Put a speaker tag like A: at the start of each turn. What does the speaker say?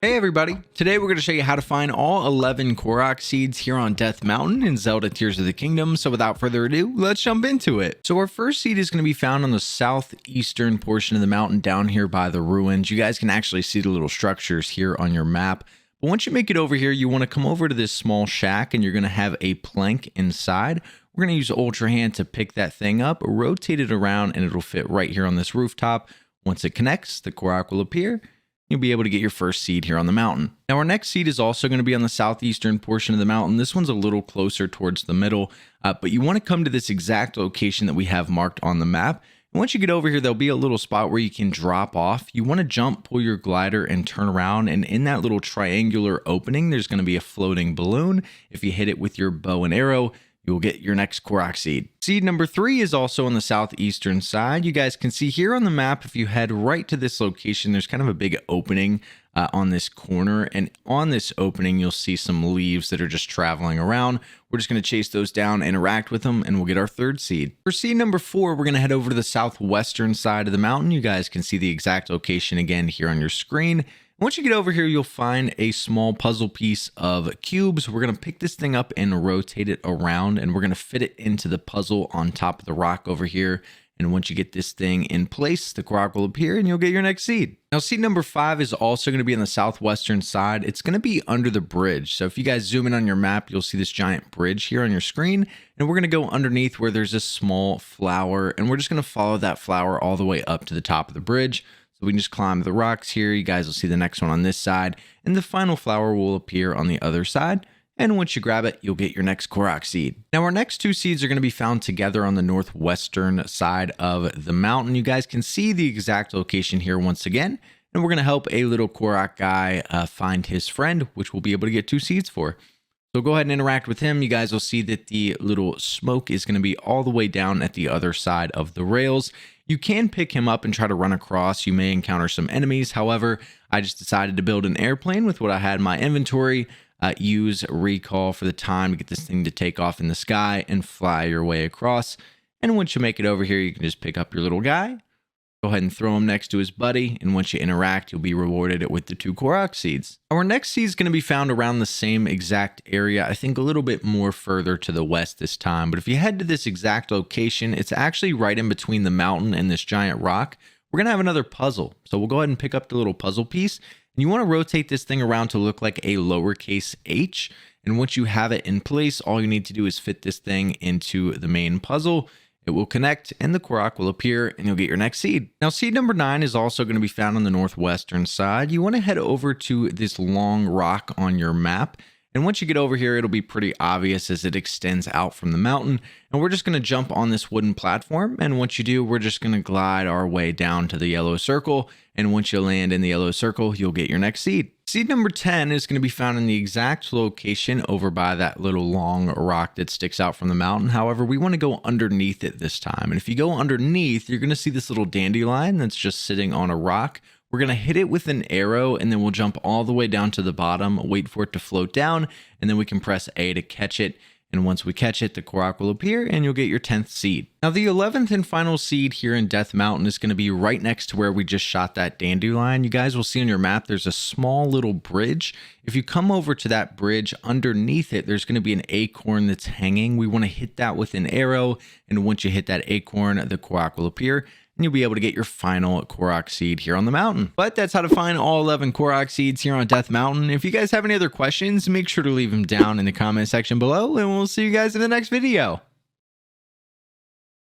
A: Hey everybody, today we're going to show you how to find all 11 Korok seeds here on Death Mountain in Zelda Tears of the Kingdom. So without further ado, let's jump into it. So our first seed is going to be found on the southeastern portion of the mountain down here by the ruins. You guys can actually see the little structures here on your map. But once you make it over here, you want to come over to this small shack and you're going to have a plank inside. We're going to use Ultra Hand to pick that thing up, rotate it around, and it'll fit right here on this rooftop. Once it connects, the Korok will appear. You'll be able to get your first seed here on the mountain. Now our next seed is also going to be on the southeastern portion of the mountain. This one's a little closer towards the middle, but you want to come to this exact location that we have marked on the map. And once you get over here, there'll be a little spot where you can drop off. You want to jump, pull your glider, and turn around. And in that little triangular opening, there's going to be a floating balloon. If you hit it with your bow and arrow, you will get your next Korok seed. Seed number 3 is also on the southeastern side. You guys can see here on the map, if you head right to this location, there's kind of a big opening on this corner. And on this opening, you'll see some leaves that are just traveling around. We're just going to chase those down, interact with them, and we'll get our third seed. For seed number 4, we're going to head over to the southwestern side of the mountain. You guys can see the exact location again here on your screen. Once you get over here, you'll find a small puzzle piece of cubes. We're going to pick this thing up and rotate it around, and we're going to fit it into the puzzle on top of the rock over here. And once you get this thing in place, the Korok will appear and you'll get your next seed. Now, seed number 5 is also going to be on the southwestern side. It's going to be under the bridge. So if you guys zoom in on your map, you'll see this giant bridge here on your screen. And we're going to go underneath where there's a small flower, and we're just going to follow that flower all the way up to the top of the bridge. So we can just climb the rocks here. You guys will see the next one on this side, and the final flower will appear on the other side. And once you grab it, you'll get your next Korok seed. Now our next 2 seeds are going to be found together on the northwestern side of the mountain. You guys can see the exact location here once again. And we're going to help a little Korok guy find his friend, which we'll be able to get 2 seeds for. So go ahead and interact with him. You guys will see that the little smoke is going to be all the way down at the other side of the rails. You can pick him up and try to run across. You may encounter some enemies. However, I just decided to build an airplane with what I had in my inventory. Use recall for the time to get this thing to take off in the sky and fly your way across. And once you make it over here, you can just pick up your little guy. Go ahead and throw him next to his buddy, and once you interact, you'll be rewarded with the 2 Korok seeds. Our next seed is going to be found around the same exact area, I think a little bit more further to the west this time. But if you head to this exact location, it's actually right in between the mountain and this giant rock. We're going to have another puzzle. So we'll go ahead and pick up the little puzzle piece, and you want to rotate this thing around to look like a lowercase h. And once you have it in place, all you need to do is fit this thing into the main puzzle. It will connect and the Korok will appear and you'll get your next seed. Now seed number 9 is also going to be found on the northwestern side. You want to head over to this long rock on your map. And once you get over here, it'll be pretty obvious as it extends out from the mountain. And we're just going to jump on this wooden platform. And once you do, we're just going to glide our way down to the yellow circle. And once you land in the yellow circle, you'll get your next seed. Seed number 10 is going to be found in the exact location over by that little long rock that sticks out from the mountain. However, we want to go underneath it this time. And if you go underneath, you're going to see this little dandelion that's just sitting on a rock. We're going to hit it with an arrow, and then we'll jump all the way down to the bottom, wait for it to float down, and then we can press A to catch it. And once we catch it, the Korok will appear and you'll get your 10th seed. Now the 11th and final seed here in Death Mountain is going to be right next to where we just shot that dandelion. You guys will see on your map, there's a small little bridge. If you come over to that bridge, underneath it, there's going to be an acorn that's hanging. We want to hit that with an arrow. And once you hit that acorn, the Korok will appear. And you'll be able to get your final Korok seed here on the mountain. But that's how to find all 11 Korok seeds here on Death Mountain. If you guys have any other questions, make sure to leave them down in the comment section below, and we'll see you guys in the next video.